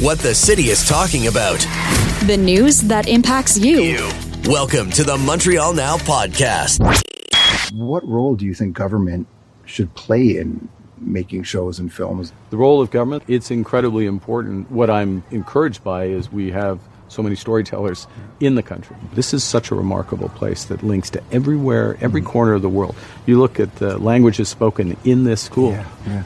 What the city is talking about. The news that impacts you. Welcome to the Montreal Now Podcast. What role do you think government should play in making shows and films? The role of government, it's incredibly important. What I'm encouraged by is we have so many storytellers in the country. This is such a remarkable place that links to everywhere, every corner of the world. You look at the languages spoken in this school,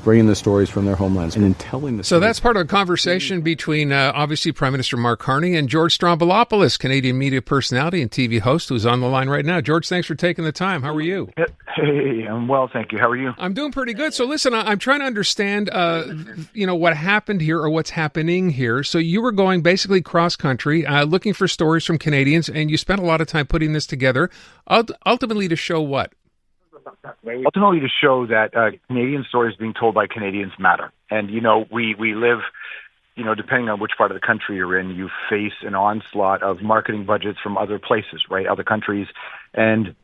bringing the stories from their homelands and then telling the stories. So that's part of a conversation between, obviously, Prime Minister Mark Carney and George Stroumboulopoulos, Canadian media personality and TV host, who's on the line right now. George, thanks for taking the time. How are you? Hey, I'm well, thank you. How are you? I'm doing pretty good. So listen, I'm trying to understand, what happened here or what's happening here. So you were going basically cross-country, looking for stories from Canadians, and you spent a lot of time putting this together, ultimately to show what? Ultimately to show that Canadian stories being told by Canadians matter. And, we live, depending on which part of the country you're in, you face an onslaught of marketing budgets from other places, right, other countries. And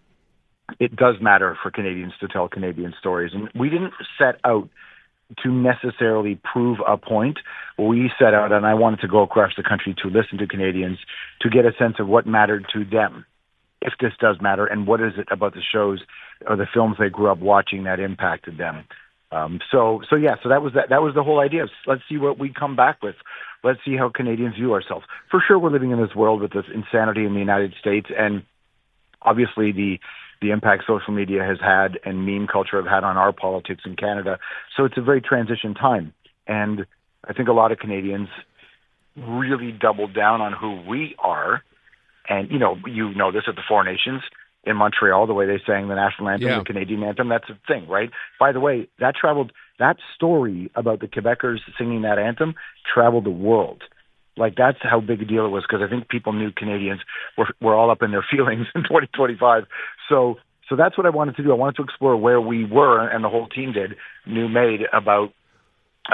it does matter for Canadians to tell Canadian stories. And we didn't set out to necessarily prove a point. We set out, and I wanted to go across the country to listen to Canadians to get a sense of what mattered to them, if this does matter, and what is it about the shows or the films they grew up watching that impacted them. So that was the whole idea. Let's see what we come back with. Let's see how Canadians view ourselves. For sure, we're living in this world with this insanity in the United States, and obviously the impact social media has had and meme culture have had on our politics in Canada. So it's a very transition time. And I think a lot of Canadians really doubled down on who we are. And, you know this at the Four Nations in Montreal, the way they sang the national anthem, the Canadian anthem, that's a thing, right? By the way, that story about the Quebecers singing that anthem traveled the world. Like, that's how big a deal it was, because I think people knew Canadians were all up in their feelings in 2025. So that's what I wanted to do. I wanted to explore where we were, and the whole team made about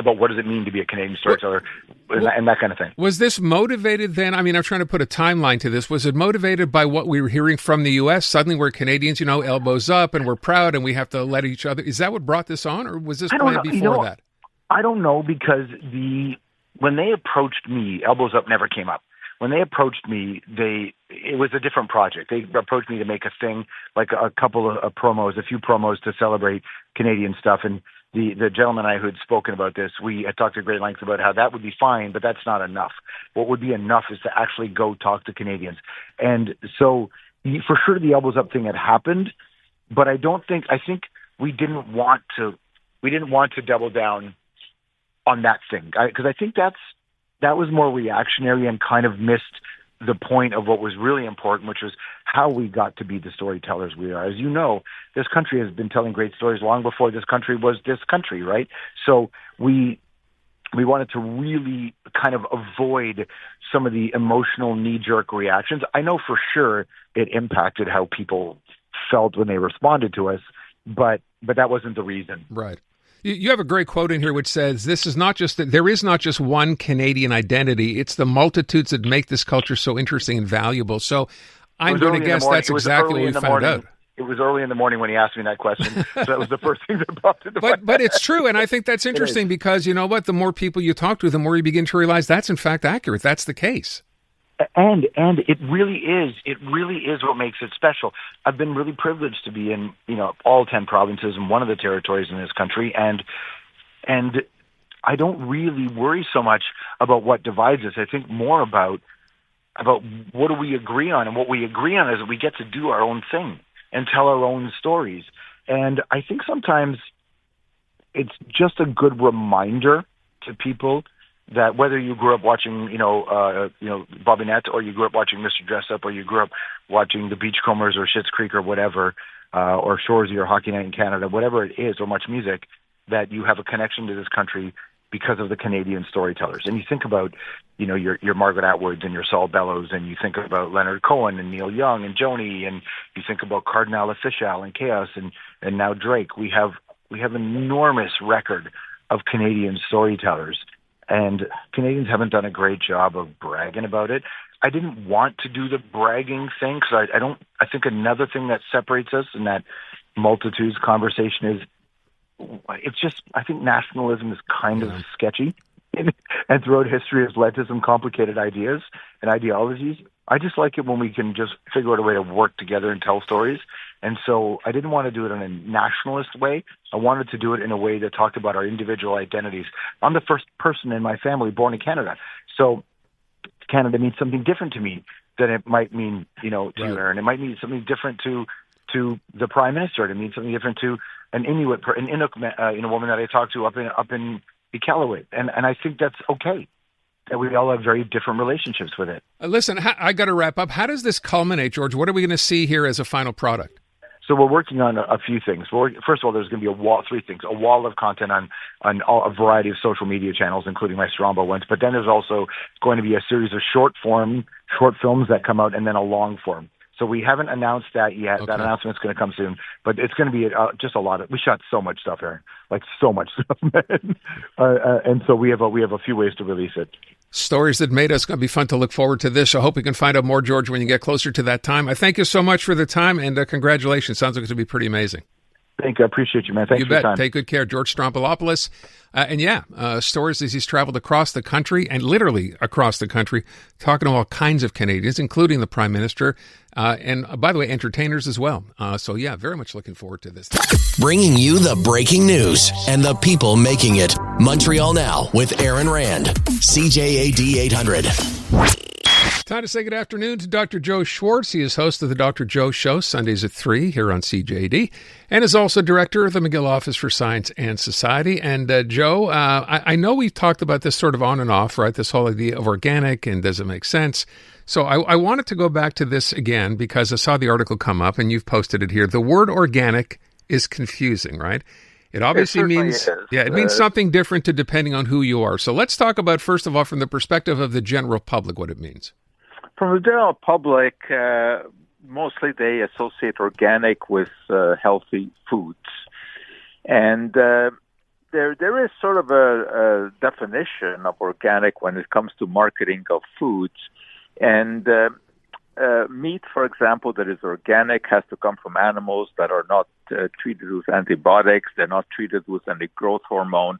what does it mean to be a Canadian storyteller and that kind of thing. Was this motivated then? I mean, I'm trying to put a timeline to this. Was it motivated by what we were hearing from the U.S.? Suddenly we're Canadians, elbows up, and we're proud, and we have to let each other. Is that what brought this on, or was this planned before that? I don't know, because when they approached me, Elbows Up never came up. When they approached me, it was a different project. They approached me to make a thing, like a couple of promos, a few promos to celebrate Canadian stuff. And the gentleman and I who had spoken about this, we had talked at great lengths about how that would be fine, but that's not enough. What would be enough is to actually go talk to Canadians. And so for sure the Elbows Up thing had happened, but I think we didn't want to double down on that thing, because I think that was more reactionary and kind of missed the point of what was really important, which was how we got to be the storytellers we are. As you know, this country has been telling great stories long before this country was this country, right? So we wanted to really kind of avoid some of the emotional knee-jerk reactions. I know for sure it impacted how people felt when they responded to us, but that wasn't the reason. Right. You have a great quote in here which says, there is not just one Canadian identity. It's the multitudes that make this culture so interesting and valuable. So I'm going to guess that's exactly what we found out. It was early in the morning when he asked me that question. So that was the first thing that popped into my head. But it's true, and I think that's interesting because, you know what, the more people you talk to, the more you begin to realize that's in fact accurate. That's the case. And it really is what makes it special. I've been really privileged to be in, all 10 provinces and one of the territories in this country, and I don't really worry so much about what divides us. I think more about what do we agree on, and what we agree on is that we get to do our own thing and tell our own stories. And I think sometimes it's just a good reminder to people that whether you grew up watching, Bobinette, or you grew up watching Mr. Dress Up, or you grew up watching The Beachcombers or Schitt's Creek or whatever, or Shoresy or Hockey Night in Canada, whatever it is, or Much Music, that you have a connection to this country because of the Canadian storytellers. And you think about, your Margaret Atwoods and your Saul Bellows, and you think about Leonard Cohen and Neil Young and Joni, and you think about Cardinal Official and Chaos and now Drake. We have an enormous record of Canadian storytellers. And Canadians haven't done a great job of bragging about it. I didn't want to do the bragging thing because I think another thing that separates us in that multitudes conversation is I think nationalism is kind of sketchy. and throughout history has led to some complicated ideas and ideologies. I just like it when we can just figure out a way to work together and tell stories. And so I didn't want to do it in a nationalist way. I wanted to do it in a way that talked about our individual identities. I'm the first person in my family born in Canada. So Canada means something different to me than it might mean, to you, Aaron. It might mean something different to the Prime Minister. It means something different to an Inuit, an Inuk, woman that I talked to up in Iqaluit. And I think that's okay. That we all have very different relationships with it. Listen, I got to wrap up. How does this culminate, George? What are we going to see here as a final product? So we're working on a few things. First of all, there's going to be three things: a wall of content on a variety of social media channels, including my Strombo ones. But then there's also going to be a series of short films that come out, and then a long form. So we haven't announced that yet. Okay. That announcement's going to come soon. But it's going to be just a lot of. We shot so much stuff, Aaron, like so much stuff, man. And so we have a few ways to release it. Stories that made us. Going to be fun to look forward to this. I hope we can find out more, George, when you get closer to that time. I thank you so much for the time, and congratulations. Sounds like it's going to be pretty amazing. Thank you. I appreciate you, man. Thanks for your time. Take good care. George Stroumboulopoulos. Stories as he's traveled across the country, and literally across the country, talking to all kinds of Canadians, including the Prime Minister, and by the way, entertainers as well. Very much looking forward to this. Bringing you the breaking news and the people making it. Montreal Now with Aaron Rand. CJAD 800. Time to say good afternoon to Dr. Joe Schwarcz. He is host of the Dr. Joe Show, Sundays at 3 here on CJAD, and is also director of the McGill Office for Science and Society. And Joe, I know we've talked about this sort of on and off, right? This whole idea of organic and does it make sense? So I wanted to go back to this again because I saw the article come up and you've posted it here. The word organic is confusing, right? It obviously means it means something different depending on who you are. So let's talk about, first of all, from the perspective of the general public, what it means. From the general public, mostly they associate organic with healthy foods. And there is sort of a definition of organic when it comes to marketing of foods. And meat, for example, that is organic has to come from animals that are not treated with antibiotics, they're not treated with any growth hormone,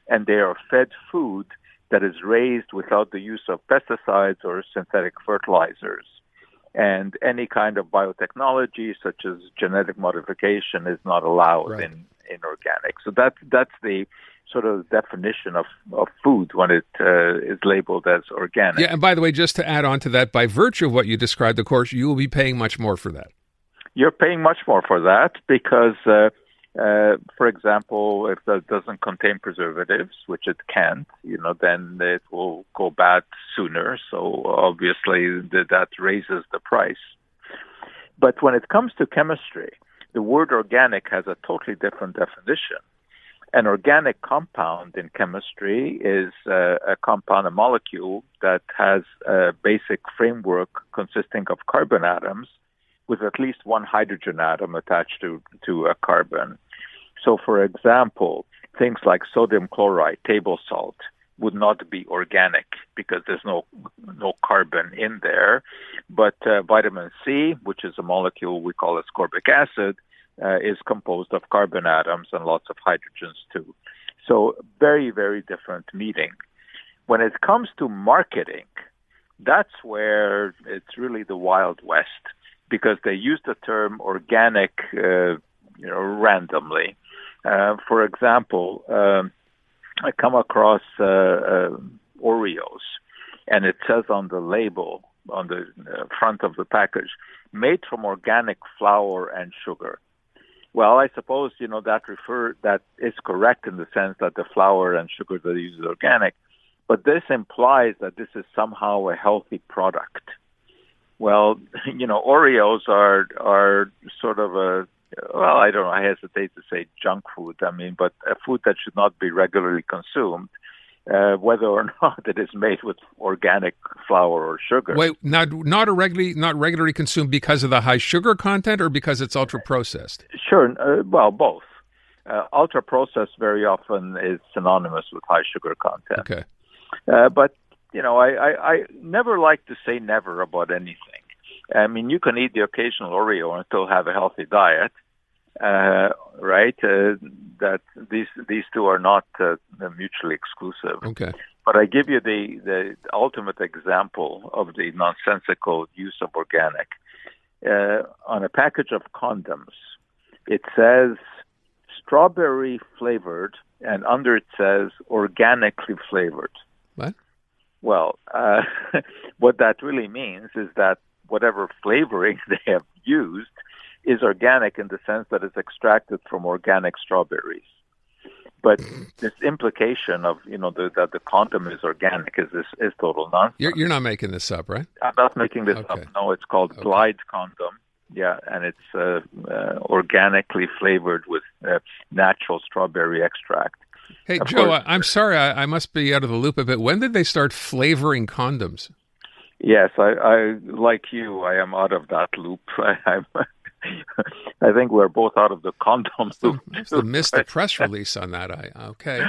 and they are fed food that is raised without the use of pesticides or synthetic fertilizers. And any kind of biotechnology, such as genetic modification, is not allowed in organic. So that's the sort of definition of food when it is labeled as organic. Yeah, and by the way, just to add on to that, by virtue of what you described, of course, you will be paying much more for that. You're paying much more for that because, for example, if that doesn't contain preservatives, which it can't, then it will go bad sooner. So obviously that raises the price. But when it comes to chemistry, the word organic has a totally different definition. An organic compound in chemistry is a compound, a molecule that has a basic framework consisting of carbon atoms with at least one hydrogen atom attached to a carbon. So, for example, things like sodium chloride, table salt, would not be organic because there's no carbon in there. But vitamin C, which is a molecule we call ascorbic acid, is composed of carbon atoms and lots of hydrogens too. So very, very different meaning. When it comes to marketing, that's where it's really the Wild West because they use the term organic, randomly. For example, I come across Oreos, and it says on the label, on the front of the package, made from organic flour and sugar. Well, I suppose, that is correct in the sense that the flour and sugar that they use is organic, but this implies that this is somehow a healthy product. Well, Oreos are sort of I hesitate to say junk food, but a food that should not be regularly consumed, whether or not it is made with organic flour or sugar. Wait, not regularly consumed because of the high sugar content or because it's ultra-processed? Sure, both. Ultra-processed very often is synonymous with high sugar content. Okay. But, I never like to say never about anything. You can eat the occasional Oreo and still have a healthy diet. right? That these two are not mutually exclusive. Okay. But I give you the ultimate example of the nonsensical use of organic. On a package of condoms, it says strawberry flavored, and under it says organically flavored. What? Well, what that really means is that whatever flavoring they have used is organic in the sense that it's extracted from organic strawberries. But this implication of, that the condom is organic is total nonsense. You're not making this up, right? I'm not making this up. No, it's called Glide condom. Yeah, and it's organically flavored with natural strawberry extract. Hey, of Joe, course, I'm sorry, I must be out of the loop a bit. When did they start flavoring condoms? Yes, I like you, I am out of that loop. I think we're both out of the condom loop. I must have missed the press release on that. Okay.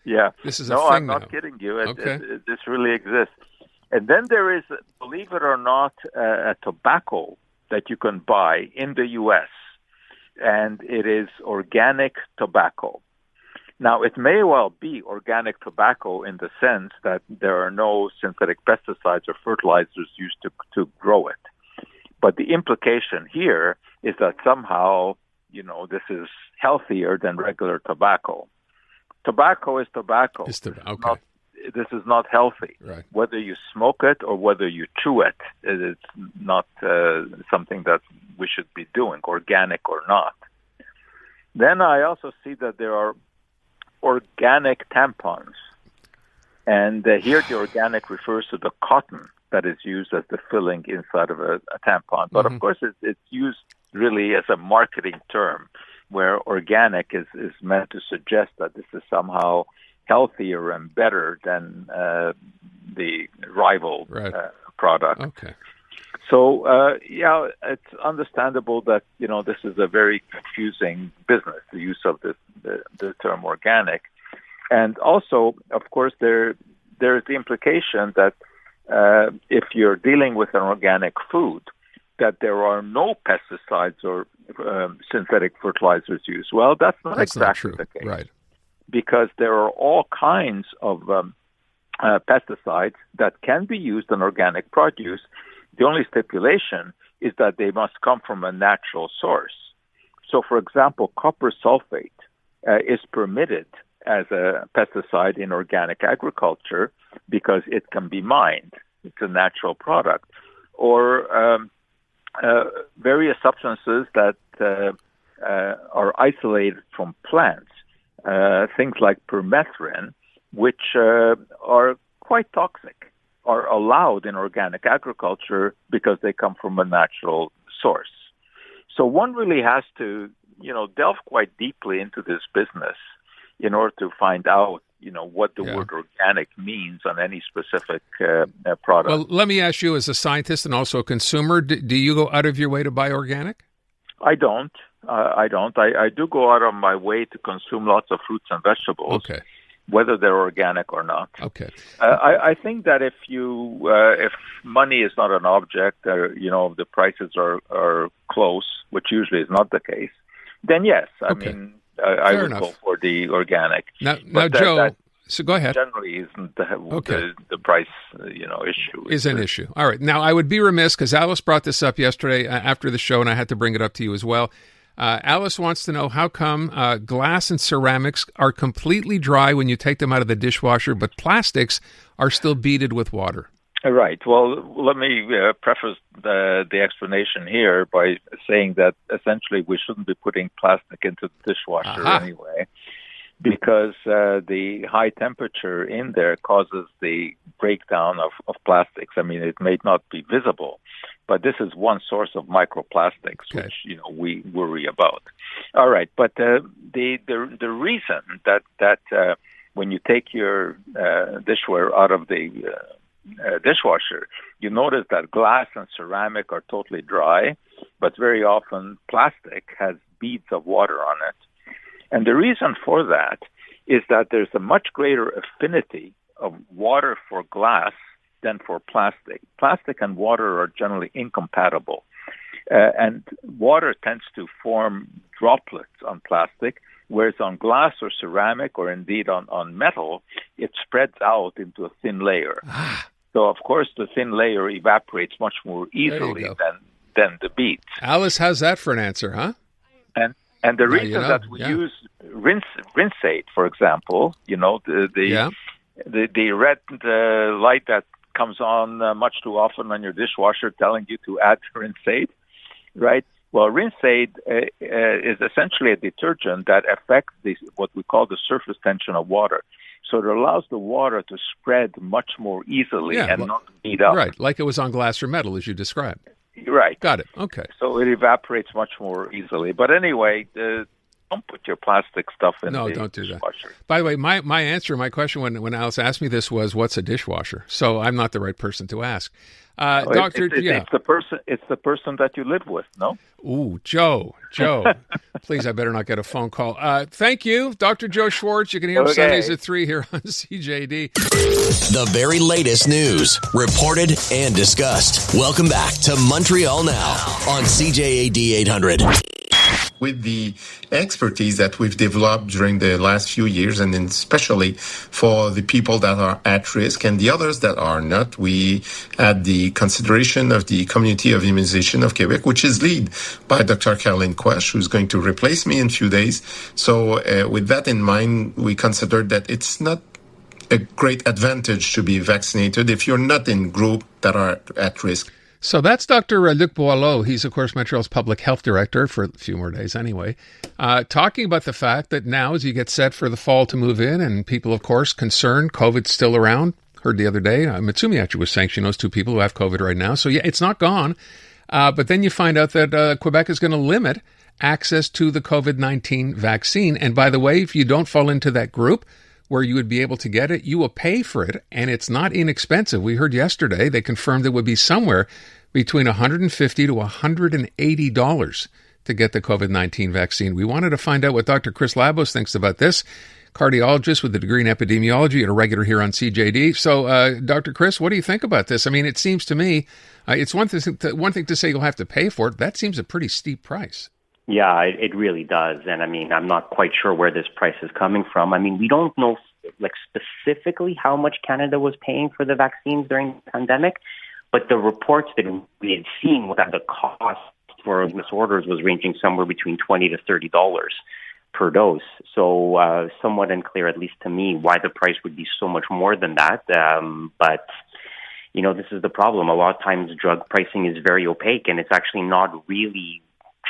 Yeah. This is a no, thing I'm not now. kidding you. Okay. This really exists. And then there is, believe it or not, a tobacco that you can buy in the U.S., and it is organic tobacco. Now, it may well be organic tobacco in the sense that there are no synthetic pesticides or fertilizers used to grow it. But the implication here is that somehow, this is healthier than regular tobacco. Tobacco is tobacco. Okay. This is not healthy. Right. Whether you smoke it or whether you chew it, it's not something that we should be doing, organic or not. Then I also see that there are organic tampons. And here the organic refers to the cotton that is used as the filling inside of a tampon. But of course, it's used really as a marketing term, where organic is meant to suggest that this is somehow healthier and better than the rival product. Okay. So, it's understandable that, this is a very confusing business, the use of the term organic. And also, of course, there's the implication that if you're dealing with an organic food, that there are no pesticides or synthetic fertilizers used. Well, that's not exactly the case. Right. Because there are all kinds of pesticides that can be used in organic produce. The only stipulation is that they must come from a natural source. So, for example, copper sulfate is permitted as a pesticide in organic agriculture because it can be mined. It's a natural product. Or various substances that are isolated from plants, things like permethrin, which are quite toxic, are allowed in organic agriculture because they come from a natural source. So one really has to, delve quite deeply into this business in order to find out, what the word organic means on any specific product. Well, let me ask you, as a scientist and also a consumer, do you go out of your way to buy organic? I don't. I do go out of my way to consume lots of fruits and vegetables. Okay. Whether they're organic or not. Okay. I think that if money is not an object, or the prices are close, which usually is not the case, then yes, I would go for the organic. Now, Joe. So go ahead. Generally, isn't the price issue is an issue. All right. Now, I would be remiss because Alice brought this up yesterday after the show, and I had to bring it up to you as well. Alice wants to know how come glass and ceramics are completely dry when you take them out of the dishwasher, but plastics are still beaded with water. Right. Well, let me preface the explanation here by saying that essentially we shouldn't be putting plastic into the dishwasher anyway, because the high temperature in there causes the breakdown of plastics. I mean, it may not be visible, but this is one source of microplastics, which we worry about. All right, but the reason that when you take your dishware out of the dishwasher, you notice that glass and ceramic are totally dry, but very often plastic has beads of water on it. And the reason for that is that there's a much greater affinity of water for glass than for plastic. Plastic and water are generally incompatible. And water tends to form droplets on plastic, whereas on glass or ceramic or indeed on metal, it spreads out into a thin layer. So, of course, the thin layer evaporates much more easily than the beads. Alice, how's that for an answer, huh? And the reason that we use rinse-aid, for example, the red light that comes on much too often on your dishwasher telling you to add rinse-aid, right? Well, rinse-aid is essentially a detergent that affects what we call the surface tension of water. So it allows the water to spread much more easily and not beat up. Right, like it was on glass or metal, as you described. Right. Got it. Okay. So it evaporates much more easily. But anyway, don't put your plastic stuff in the don't do dishwasher. That. By the way, my question when Alice asked me this was, what's a dishwasher? So I'm not the right person to ask. Doctor, it's the person that you live with, no? Ooh, Joe, please, I better not get a phone call. Thank you, Dr. Joe Schwarcz. You can hear him Sundays at 3 here on CJAD. The very latest news, reported and discussed. Welcome back to Montreal Now on CJAD 800. With the expertise that we've developed during the last few years, and especially for the people that are at risk and the others that are not, we had the consideration of the Community of Immunization of Quebec, which is led by Dr. Caroline Quach, who's going to replace me in a few days. So with that in mind, we considered that it's not a great advantage to be vaccinated if you're not in group that are at risk. So that's Dr. Luc Boileau. He's, of course, Montreal's public health director for a few more days anyway, talking about the fact that now as you get set for the fall to move in and people, of course, concerned, COVID's still around. Heard the other day, Mitsumi actually was saying she knows 2 people who have COVID right now. So, yeah, it's not gone. But then you find out that Quebec is going to limit access to the COVID-19 vaccine. And by the way, if you don't fall into that group where you would be able to get it, you will pay for it, and it's not inexpensive. We heard yesterday they confirmed it would be somewhere between $150 to $180 to get the COVID-19 vaccine. We wanted to find out what Dr. Chris Labos thinks about this, cardiologist with a degree in epidemiology and a regular here on CJD. So, Dr. Chris, what do you think about this? I mean, it seems to me it's one thing to say you'll have to pay for it. That seems a pretty steep price. Yeah, it really does. And I mean, I'm not quite sure where this price is coming from. I mean, we don't know specifically how much Canada was paying for the vaccines during the pandemic, but the reports that we had seen was that the cost for disorders was ranging somewhere between $20 to $30 per dose. So somewhat unclear, at least to me, why the price would be so much more than that. But this is the problem. A lot of times drug pricing is very opaque, and it's actually not really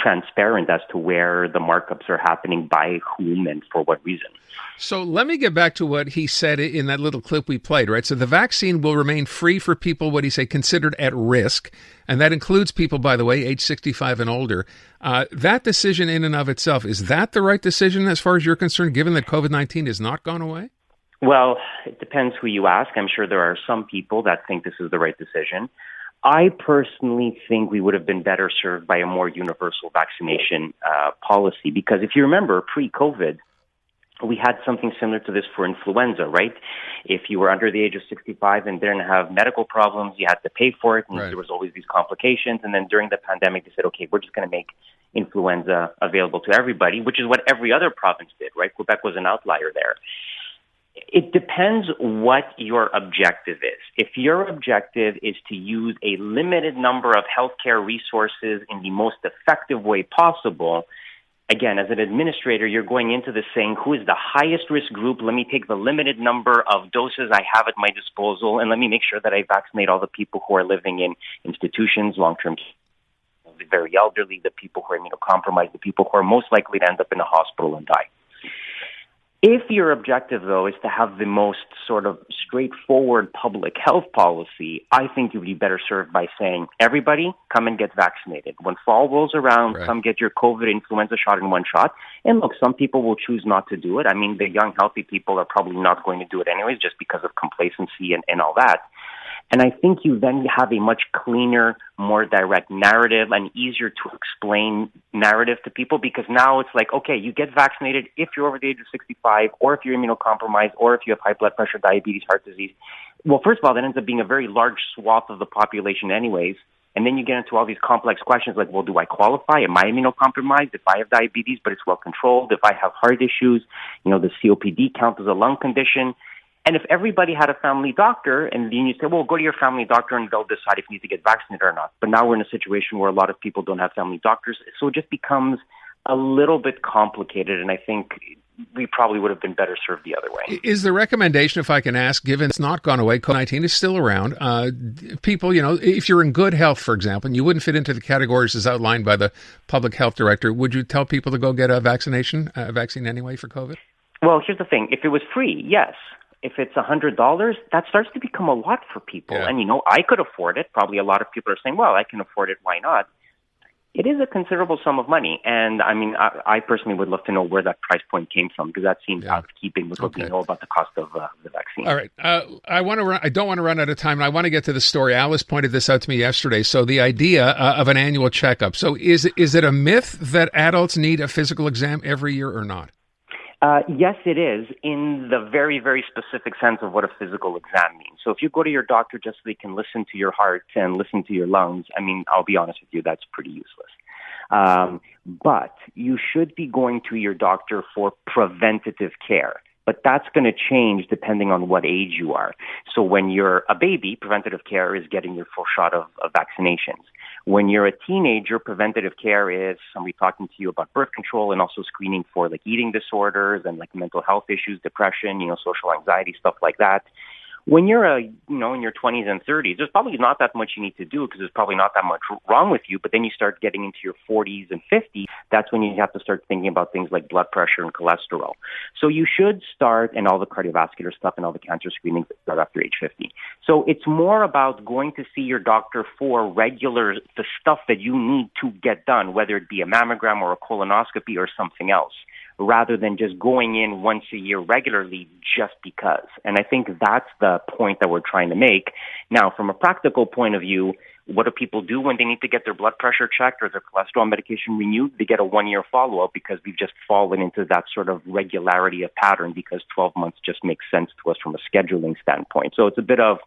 transparent as to where the markups are happening, by whom, and for what reason. So let me get back to what he said in that little clip we played, right? So the vaccine will remain free for people, what he said, considered at risk. And that includes people, by the way, age 65 and older. That decision in and of itself, is that the right decision as far as you're concerned, given that COVID-19 has not gone away? Well, it depends who you ask. I'm sure there are some people that think this is the right decision. I personally think we would have been better served by a more universal vaccination policy, because if you remember, pre-COVID, we had something similar to this for influenza, right? If you were under the age of 65 and didn't have medical problems, you had to pay for it, and There was always these complications. And then during the pandemic, they said, okay, we're just going to make influenza available to everybody, which is what every other province did, right? Quebec was an outlier there. It depends what your objective is. If your objective is to use a limited number of healthcare resources in the most effective way possible, again, as an administrator, you're going into this saying, who is the highest risk group? Let me take the limited number of doses I have at my disposal, and let me make sure that I vaccinate all the people who are living in institutions, long-term care, the very elderly, the people who are immunocompromised, the people who are most likely to end up in a hospital and die. If your objective, though, is to have the most sort of straightforward public health policy, I think you would be better served by saying, everybody, come and get vaccinated. When fall rolls around, come get your COVID influenza shot in one shot. And look, some people will choose not to do it. I mean, the young, healthy people are probably not going to do it anyways, just because of complacency and all that. And I think you then have a much cleaner, more direct narrative, and easier to explain narrative to people, because now it's like, okay, you get vaccinated if you're over the age of 65, or if you're immunocompromised, or if you have high blood pressure, diabetes, heart disease. Well, first of all, that ends up being a very large swath of the population anyways. And then you get into all these complex questions like, well, do I qualify? Am I immunocompromised? If I have diabetes, but it's well controlled? If I have heart issues, the COPD count as a lung condition? And if everybody had a family doctor, and then you say, well, go to your family doctor and they'll decide if you need to get vaccinated or not. But now we're in a situation where a lot of people don't have family doctors. So it just becomes a little bit complicated. And I think we probably would have been better served the other way. Is the recommendation, if I can ask, given it's not gone away, COVID-19 is still around, people, if you're in good health, for example, and you wouldn't fit into the categories as outlined by the public health director, would you tell people to go get a vaccine anyway for COVID? Well, here's the thing. If it was free, yes. If it's $100, that starts to become a lot for people. Yeah. And, I could afford it. Probably a lot of people are saying, well, I can afford it. Why not? It is a considerable sum of money. And, I personally would love to know where that price point came from, because that seems out of keeping with what we know about the cost of the vaccine. All right. I don't want to run out of time, and I want to get to the story. Alice pointed this out to me yesterday. So the idea of an annual checkup. So is it a myth that adults need a physical exam every year or not? Yes, it is, in the very, very specific sense of what a physical exam means. So if you go to your doctor just so they can listen to your heart and listen to your lungs, I'll be honest with you, that's pretty useless. But you should be going to your doctor for preventative care. But that's going to change depending on what age you are. So when you're a baby, preventative care is getting your full shot of vaccinations. When you're a teenager, preventative care is somebody talking to you about birth control and also screening for eating disorders and mental health issues, depression, social anxiety, stuff like that. When you're in your 20s and 30s, there's probably not that much you need to do because there's probably not that much wrong with you. But then you start getting into your 40s and 50s. That's when you have to start thinking about things like blood pressure and cholesterol. So you should start, and all the cardiovascular stuff and all the cancer screenings start after age 50. So it's more about going to see your doctor for the stuff that you need to get done, whether it be a mammogram or a colonoscopy or something else, rather than just going in once a year regularly just because. And I think that's the point that we're trying to make. Now, from a practical point of view, what do people do when they need to get their blood pressure checked or their cholesterol medication renewed? They get a 1-year follow-up because we've just fallen into that sort of regularity of pattern because 12 months just makes sense to us from a scheduling standpoint. So it's a bit of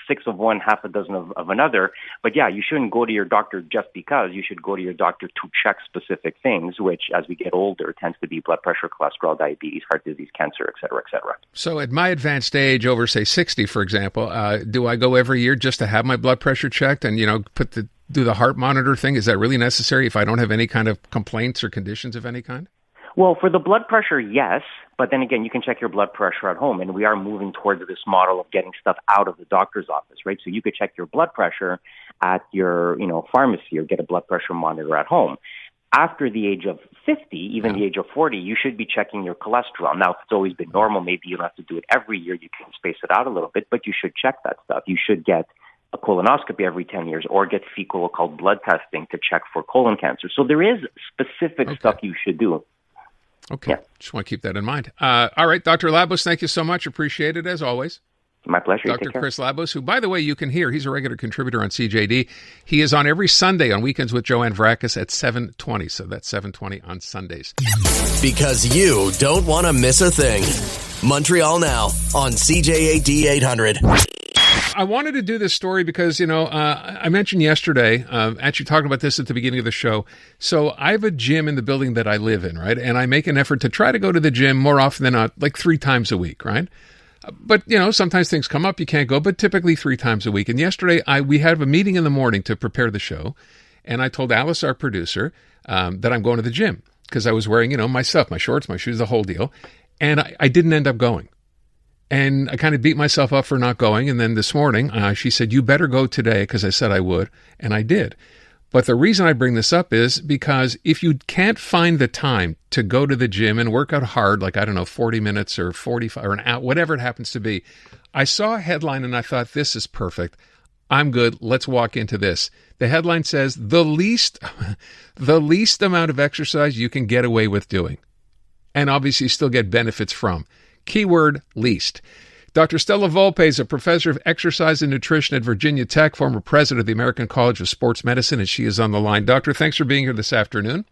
6 of one, half a dozen of another. But yeah, you shouldn't go to your doctor just because. You should go to your doctor to check specific things, which as we get older tends to be blood pressure, cholesterol, diabetes, heart disease, cancer, et cetera, et cetera. So at my advanced age, over say 60, for example, do I go every year just to have my blood pressure checked and, do the heart monitor thing? Is that really necessary if I don't have any kind of complaints or conditions of any kind? Well, for the blood pressure, yes. But then again, you can check your blood pressure at home. And we are moving towards this model of getting stuff out of the doctor's office, right? So you could check your blood pressure at your, pharmacy or get a blood pressure monitor at home. After the age of 50, even the age of 40, you should be checking your cholesterol. Now, if it's always been normal, maybe you don't have to do it every year. You can space it out a little bit, but you should check that stuff. You should get a colonoscopy every 10 years or get fecal occult blood testing to check for colon cancer. So there is specific stuff you should do. Okay. Yeah. Just want to keep that in mind. All right, Dr. Labos, thank you so much. Appreciate it as always. My pleasure. Dr. Chris Labos, who, by the way, you can hear. He's a regular contributor on CJAD. He is on every Sunday on Weekends with Joanne Vrakas at 7:20. So that's 7:20 on Sundays. Because you don't want to miss a thing. Montreal Now on CJAD 800. I wanted to do this story because, I mentioned yesterday, actually talking about this at the beginning of the show. So I have a gym in the building that I live in, right? And I make an effort to try to go to the gym more often than not, like 3 times a week, right? But, sometimes things come up, you can't go, but typically 3 times a week. And yesterday, we had a meeting in the morning to prepare the show. And I told Alice, our producer, that I'm going to the gym because I was wearing, my stuff, my shorts, my shoes, the whole deal. And I didn't end up going. And I kind of beat myself up for not going. And then this morning, she said, you better go today because I said I would. And I did. But the reason I bring this up is because if you can't find the time to go to the gym and work out hard, like, 40 minutes or 45 or an hour, whatever it happens to be, I saw a headline and I thought, this is perfect. I'm good. Let's walk into this. The headline says the least amount of exercise you can get away with doing. And obviously still get benefits from. Keyword, least. Dr. Stella Volpe is a professor of exercise and nutrition at Virginia Tech, former president of the American College of Sports Medicine, and she is on the line. Doctor, thanks for being here this afternoon.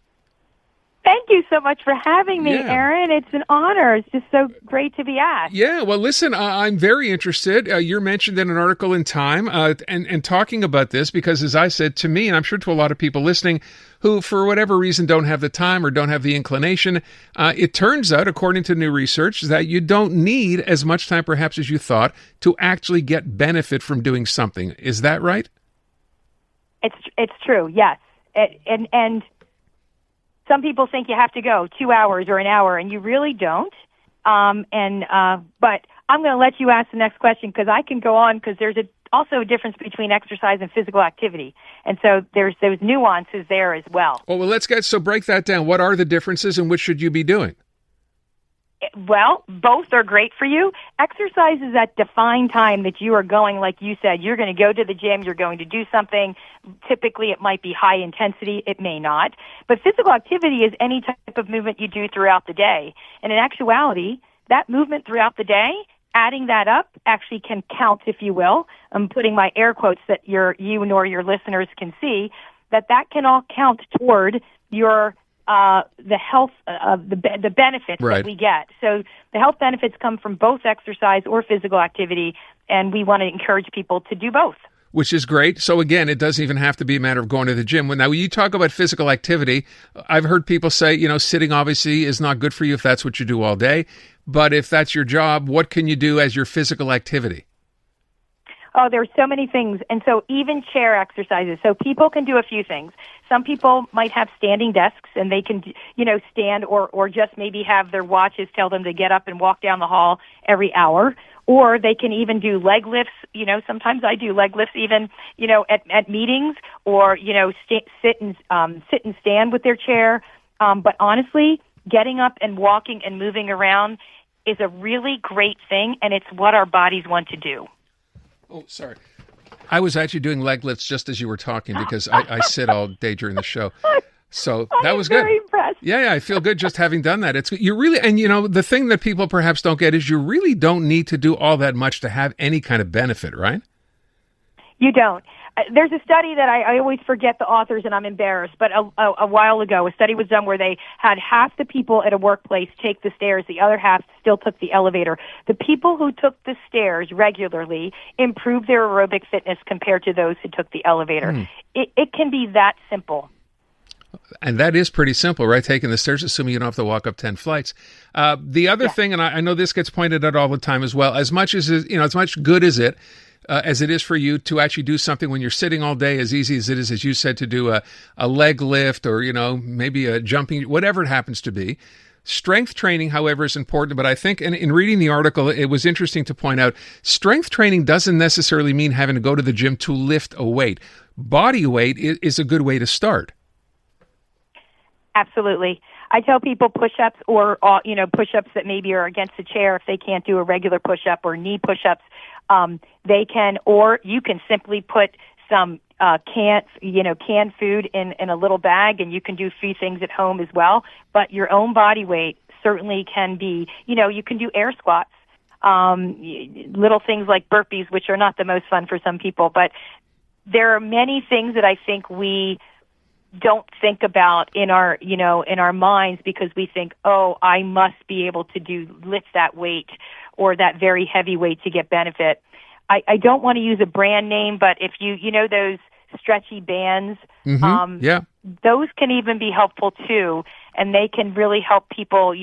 Thank you so much for having me, Aaron. It's an honor. It's just so great to be asked. Yeah, well, listen, I'm very interested. You're mentioned in an article in Time and talking about this because, as I said, to me, and I'm sure to a lot of people listening who, for whatever reason, don't have the time or don't have the inclination, it turns out, according to new research, that you don't need as much time perhaps as you thought to actually get benefit from doing something. Is that right? It's true, yes. And some people think you have to go 2 hours or an hour, and you really don't. But I'm going to let you ask the next question because I can go on because there's also a difference between exercise and physical activity. And so there's those nuances there as well. Well, break that down. What are the differences and what should you be doing? Well, both are great for you. Exercise is that defined time that you are going, like you said, you're going to go to the gym, you're going to do something. Typically, it might be high intensity. It may not. But physical activity is any type of movement you do throughout the day. And in actuality, that movement throughout the day, adding that up actually can count, if you will. I'm putting my air quotes that you nor your listeners can see, that can all count toward your the health the benefits that we get. So the health benefits come from both exercise or physical activity, and we want to encourage people to do both. Which is great. So again, it doesn't even have to be a matter of going to the gym. Now, when you talk about physical activity, I've heard people say, sitting obviously is not good for you if that's what you do all day. But if that's your job, what can you do as your physical activity? Oh, there's so many things. And so even chair exercises. So people can do a few things. Some people might have standing desks and they can, stand or just maybe have their watches tell them to get up and walk down the hall every hour. Or they can even do leg lifts. Sometimes I do leg lifts even, at meetings or, sit and stand with their chair. But honestly, getting up and walking and moving around is a really great thing, and it's what our bodies want to do. Oh, sorry. I was actually doing leg lifts just as you were talking because I sit all day during the show. So that was good. I'm very impressed. Yeah, I feel good just having done that. You really, and the thing that people perhaps don't get is you really don't need to do all that much to have any kind of benefit, right? You don't. There's a study that I always forget the authors and I'm embarrassed, but a while ago, a study was done where they had half the people at a workplace take the stairs, the other half still took the elevator. The people who took the stairs regularly improved their aerobic fitness compared to those who took the elevator. It can be that simple. And that is pretty simple, right? Taking the stairs, assuming you don't have to walk up 10 flights. The other thing, and I know this gets pointed out all the time as well, as much good as it is for you to actually do something when you're sitting all day, as easy as it is, as you said, to do a leg lift or, maybe a jumping, whatever it happens to be. Strength training, however, is important. But I think in reading the article, it was interesting to point out strength training doesn't necessarily mean having to go to the gym to lift a weight. Body weight is a good way to start. Absolutely. I tell people push-ups or, push-ups that maybe are against a chair if they can't do a regular push-up or knee push-ups. They can, or you can simply put some canned food in a little bag, and you can do a few things at home as well. But your own body weight certainly can be, you can do air squats, little things like burpees, which are not the most fun for some people. But there are many things that I think we don't think about in our minds because we think, oh, I must be able to lift that weight or that very heavy weight to get benefit. I don't want to use a brand name, but if you those stretchy bands, those can even be helpful too, and they can really help people,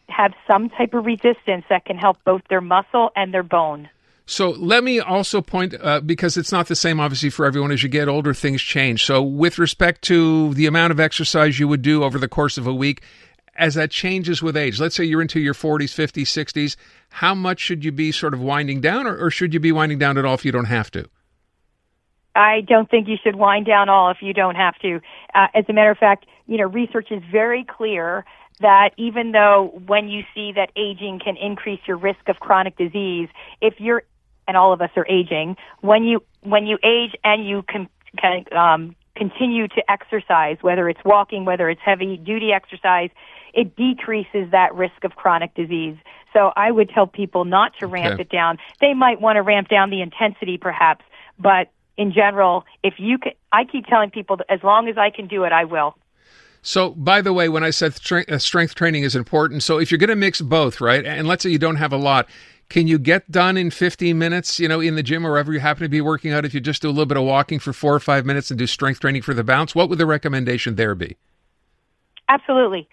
have some type of resistance that can help both their muscle and their bone. So let me also point, because it's not the same, obviously, for everyone. As you get older, things change. So with respect to the amount of exercise you would do over the course of a week, as that changes with age, let's say you're into your 40s, 50s, 60s, how much should you be sort of winding down, or should you be winding down at all if you don't have to? I don't think you should wind down all if you don't have to. As a matter of fact, research is very clear that even though when you see that aging can increase your risk of chronic disease, and all of us are aging, when you age and you continue to exercise, whether it's walking, whether it's heavy duty exercise, it decreases that risk of chronic disease. So I would tell people not to ramp it down. They might want to ramp down the intensity perhaps, but in general, I keep telling people that as long as I can do it, I will. So, by the way, when I said strength training is important, so if you're going to mix both, right, and let's say you don't have a lot, can you get done in 15 minutes, in the gym or wherever you happen to be working out, if you just do a little bit of walking for 4 or 5 minutes and do strength training for the bounce? What would the recommendation there be? Absolutely.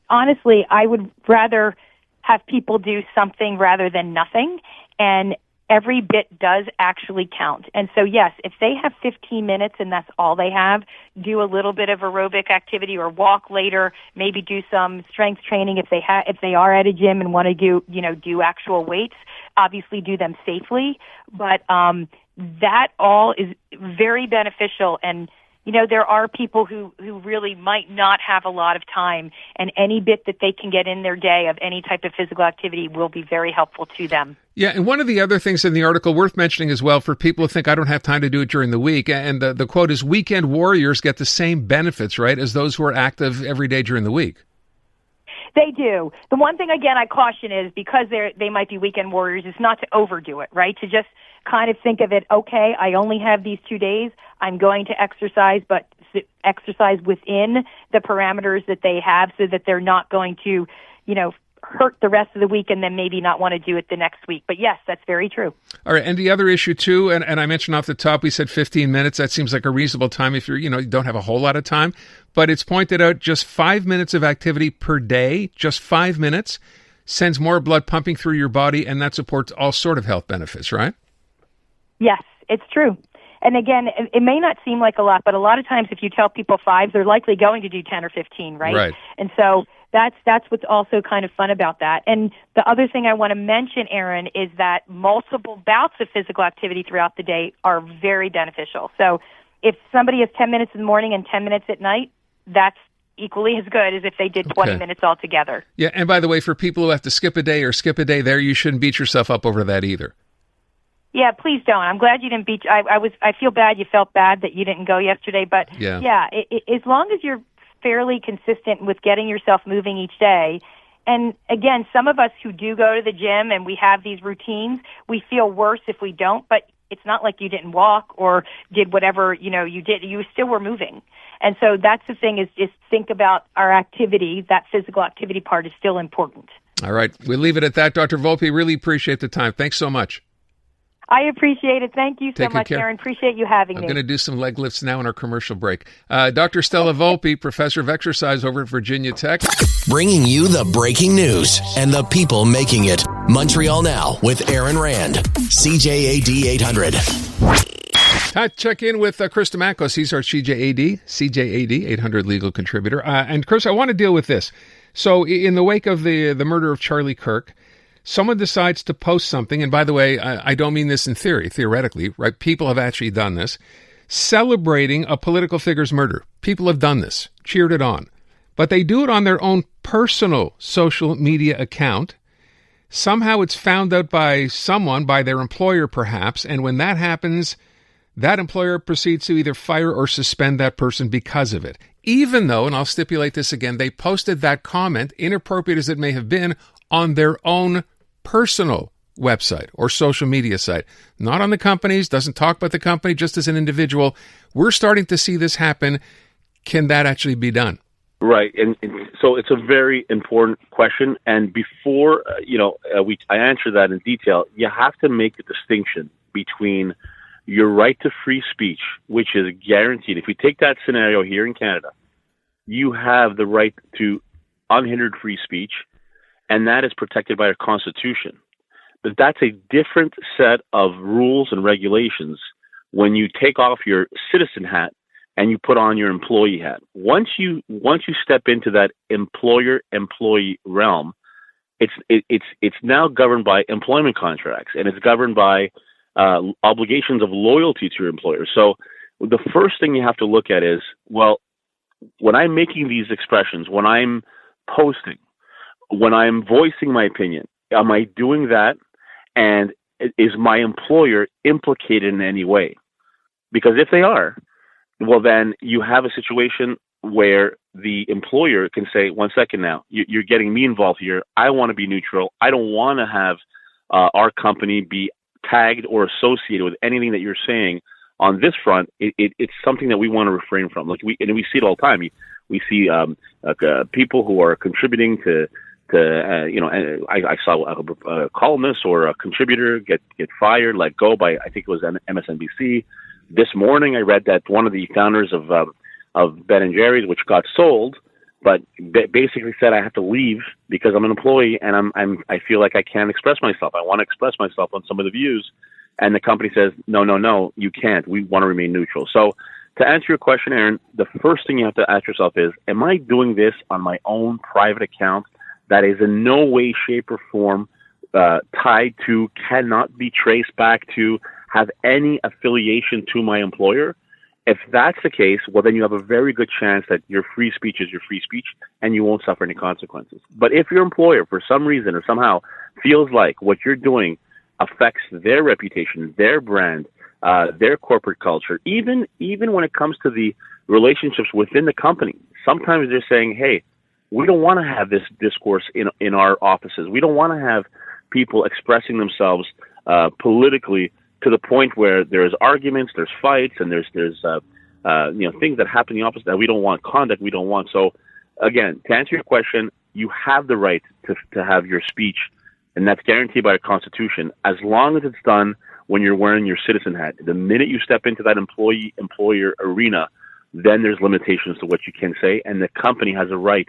Honestly, I would rather have people do something rather than nothing, and every bit does actually count. And so, yes, if they have 15 minutes and that's all they have, do a little bit of aerobic activity or walk later, maybe do some strength training if they are at a gym and want to do actual weights. Obviously do them safely, but that all is very beneficial. And there are people who really might not have a lot of time, and any bit that they can get in their day of any type of physical activity will be very helpful to them. Yeah, and one of the other things in the article worth mentioning as well for people who think I don't have time to do it during the week, and the quote is, weekend warriors get the same benefits, right, as those who are active every day during the week. They do. The one thing, again, I caution is because they might be weekend warriors, is not to overdo it, right? To just kind of think of it, okay, I only have these 2 days. I'm going to exercise, but exercise within the parameters that they have so that they're not going to, hurt the rest of the week and then maybe not want to do it the next week. But yes, that's very true. All right. And the other issue too, and I mentioned off the top, we said 15 minutes. That seems like a reasonable time if you don't have a whole lot of time, but it's pointed out just 5 minutes of activity per day, just 5 minutes, sends more blood pumping through your body, and that supports all sort of health benefits, right? Yes, it's true. And again, it may not seem like a lot, but a lot of times if you tell people 5, they're likely going to do 10 or 15, right? Right. And so that's what's also kind of fun about that. And the other thing I want to mention, Aaron, is that multiple bouts of physical activity throughout the day are very beneficial. So if somebody has 10 minutes in the morning and 10 minutes at night, that's equally as good as if they did 20 minutes altogether. Yeah, and by the way, for people who have to skip a day or skip a day there, you shouldn't beat yourself up over that either. Yeah, please don't. I'm glad you didn't beat. I feel bad. You felt bad that you didn't go yesterday, but as long as you're fairly consistent with getting yourself moving each day. And again, some of us who do go to the gym and we have these routines, we feel worse if we don't. But it's not like you didn't walk or did whatever you did. You still were moving. And so that's the thing is think about our activity. That physical activity part is still important. All right, we'll leave it at that, Dr. Volpe. Really appreciate the time. Thanks so much. I appreciate it. Thank you so much, care. Aaron. Appreciate you having me. I'm going to do some leg lifts now in our commercial break. Dr. Stella Volpe, professor of exercise over at Virginia Tech. Bringing you the breaking news and the people making it. Montreal Now with Aaron Rand. CJAD 800. Check in with Chris Dimakos. He's our CJAD 800 legal contributor. And Chris, I want to deal with this. So in the wake of the murder of Charlie Kirk, someone decides to post something, and by the way, I don't mean this in theoretically, right? People have actually done this, celebrating a political figure's murder. People have done this, cheered it on. But they do it on their own personal social media account. Somehow it's found out by someone, by their employer perhaps, and when that happens, that employer proceeds to either fire or suspend that person because of it. Even though, and I'll stipulate this again, they posted that comment, inappropriate as it may have been, on their own personal website or social media site. Not on the company's, doesn't talk about the company, just as an individual. We're starting to see this happen. Can that actually be done? Right. And so it's a very important question. And before, I answer that in detail, you have to make a distinction between your right to free speech, which is guaranteed. If we take that scenario here in Canada, you have the right to unhindered free speech, and that is protected by our Constitution. But that's a different set of rules and regulations when you take off your citizen hat and you put on your employee hat. Once you step into that employer-employee realm, it's now governed by employment contracts, and it's governed by obligations of loyalty to your employer. So the first thing you have to look at is, well, when I'm making these expressions, when I'm posting, when I'm voicing my opinion, am I doing that? And is my employer implicated in any way? Because if they are, well, then you have a situation where the employer can say, 1 second now, you're getting me involved here. I want to be neutral. I don't want to have our company be tagged or associated with anything that you're saying on this front. It's something that we want to refrain from. We see it all the time. We see people who are contributing to I saw a columnist or a contributor get fired, let go by, I think it was MSNBC. This morning, I read that one of the founders of Ben & Jerry's, which got sold, but basically said I have to leave because I'm an employee and I feel like I can't express myself. I want to express myself on some of the views, and the company says no, you can't. We want to remain neutral. So to answer your question, Aaron, the first thing you have to ask yourself is, am I doing this on my own private account that is in no way, shape, or form tied to, cannot be traced back to, have any affiliation to my employer? If that's the case, well, then you have a very good chance that your free speech is your free speech and you won't suffer any consequences. But if your employer, for some reason or somehow, feels like what you're doing affects their reputation, their brand, their corporate culture, even when it comes to the relationships within the company, sometimes they're saying, hey, we don't want to have this discourse in our offices. We don't want to have people expressing themselves politically to the point where there's arguments, there's fights, and there's things that happen in the office that we don't want, conduct we don't want. So, again, to answer your question, you have the right to have your speech, and that's guaranteed by the Constitution, as long as it's done when you're wearing your citizen hat. The minute you step into that employer arena, then there's limitations to what you can say, and the company has a right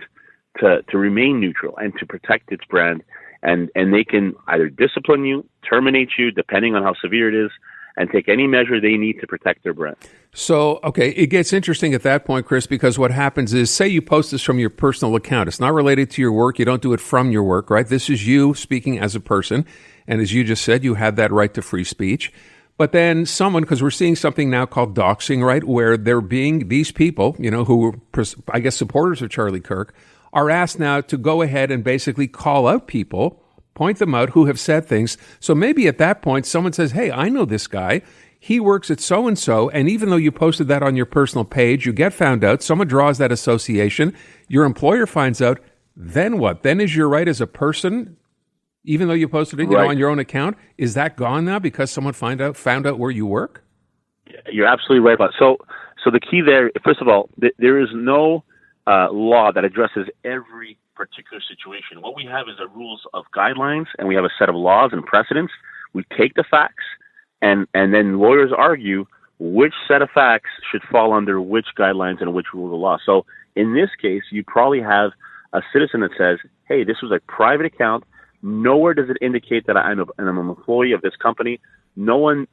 to remain neutral and to protect its brand, and they can either discipline you, terminate you, depending on how severe it is, and take any measure they need to protect their brand. So, okay, it gets interesting at that point, Chris, because what happens is, say you post this from your personal account. It's not related to your work. You don't do it from your work, right? This is you speaking as a person. And as you just said, you have that right to free speech. But then someone, because we're seeing something now called doxing, right, where they're being, these people, who were, I guess, supporters of Charlie Kirk, are asked now to go ahead and basically call out people, point them out who have said things. So maybe at that point, someone says, hey, I know this guy. He works at so-and-so, and even though you posted that on your personal page, you get found out, someone draws that association, your employer finds out, then what? Then is your right as a person, even though you posted it on your own account, is that gone now because someone found out where you work? You're absolutely right about it. So the key there, first of all, there is no law that addresses every particular situation. What we have is a rules of guidelines, and we have a set of laws and precedents. We take the facts, and then lawyers argue which set of facts should fall under which guidelines and which rule of law. So in this case, you probably have a citizen that says, hey, this was a private account. Nowhere does it indicate that I'm an employee of this company. No one,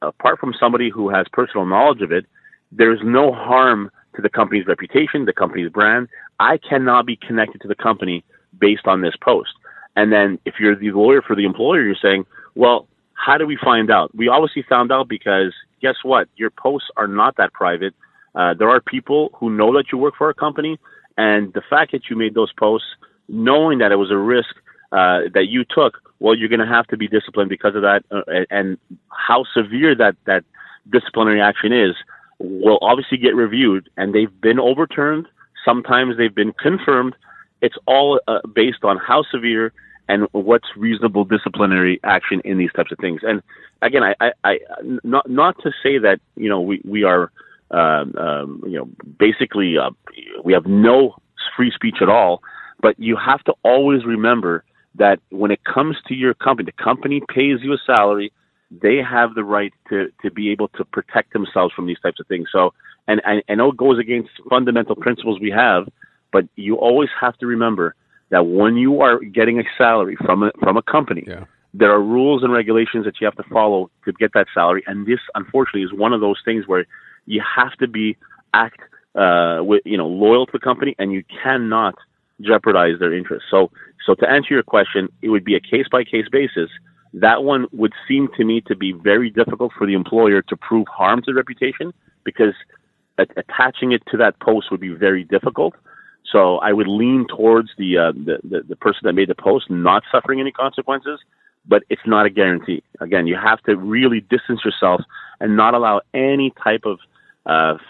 apart from somebody who has personal knowledge of it, there's no harm to the company's reputation, the company's brand. I cannot be connected to the company based on this post. And then if you're the lawyer for the employer, you're saying, well, how do we find out? We obviously found out because guess what? Your posts are not that private. There are people who know that you work for a company, and the fact that you made those posts, knowing that it was a risk that you took, well, you're going to have to be disciplined because of that. And how severe that disciplinary action is will obviously get reviewed, and they've been overturned. Sometimes they've been confirmed. It's all based on how severe and what's reasonable disciplinary action in these types of things. And again, I not to say that we are basically we have no free speech at all, but you have to always remember that when it comes to your company, the company pays you a salary. They have the right to be able to protect themselves from these types of things. So, and I know it goes against fundamental principles we have, but you always have to remember that when you are getting a salary from a company, there are rules and regulations that you have to follow to get that salary. And this, unfortunately, is one of those things where you have to loyal to the company, and you cannot jeopardize their interests. So to answer your question, it would be a case-by-case basis. That one would seem to me to be very difficult for the employer to prove harm to the reputation, because attaching it to that post would be very difficult. So I would lean towards the person that made the post not suffering any consequences, but it's not a guarantee. Again, you have to really distance yourself and not allow any type of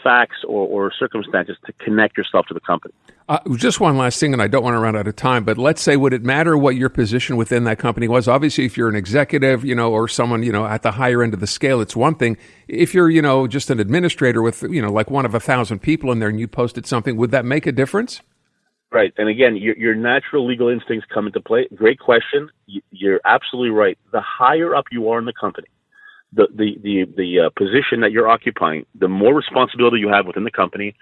facts or circumstances to connect yourself to the company. Just one last thing, and I don't want to run out of time, but let's say, would it matter what your position within that company was? Obviously, if you're an executive, or someone, at the higher end of the scale, it's one thing. If you're, just an administrator with, like one of 1,000 people in there and you posted something, would that make a difference? Right. And again, your natural legal instincts come into play. Great question. You're absolutely right. The higher up you are in the company, the position that you're occupying, the more responsibility you have within the company,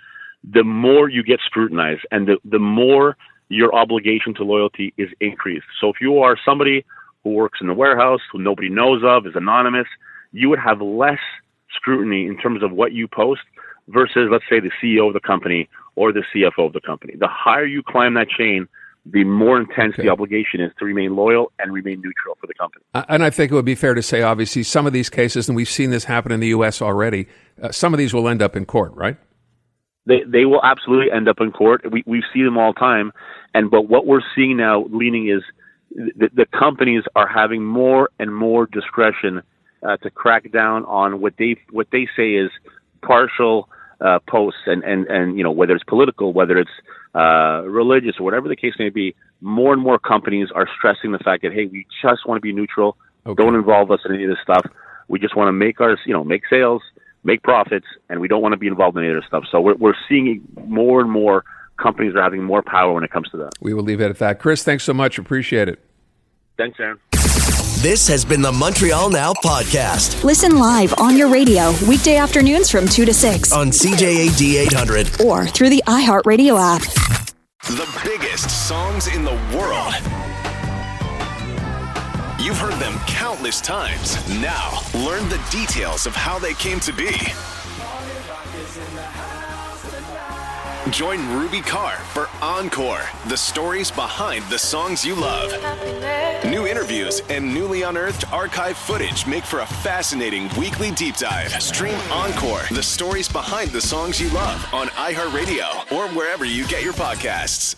the more you get scrutinized, and the more your obligation to loyalty is increased. So if you are somebody who works in the warehouse, who nobody knows of, is anonymous, you would have less scrutiny in terms of what you post versus, let's say, the CEO of the company or the CFO of the company. The higher you climb that chain, the more intense the obligation is to remain loyal and remain neutral for the company. And I think it would be fair to say, obviously, some of these cases, and we've seen this happen in the U.S. already, some of these will end up in court, right? They will absolutely end up in court. We see them all the time. But what we're seeing now leaning is the companies are having more and more discretion to crack down on what they say is partial posts and whether it's political, whether it's religious, or whatever the case may be. More and more companies are stressing the fact that, hey, we just want to be neutral. Okay. Don't involve us in any of this stuff. We just want to make make sales, make profits, and we don't want to be involved in any of this stuff. So we're seeing more and more companies are having more power when it comes to that. We will leave it at that. Chris, thanks so much. Appreciate it. Thanks, Aaron. This has been the Montreal Now podcast. Listen live on your radio weekday afternoons from 2 to 6 on CJAD 800 or through the iHeartRadio app. The biggest songs in the world. You've heard them countless times. Now, learn the details of how they came to be. Join Ruby Carr for Encore, the stories behind the songs you love. New interviews and newly unearthed archive footage make for a fascinating weekly deep dive. Stream Encore, the stories behind the songs you love on iHeartRadio or wherever you get your podcasts.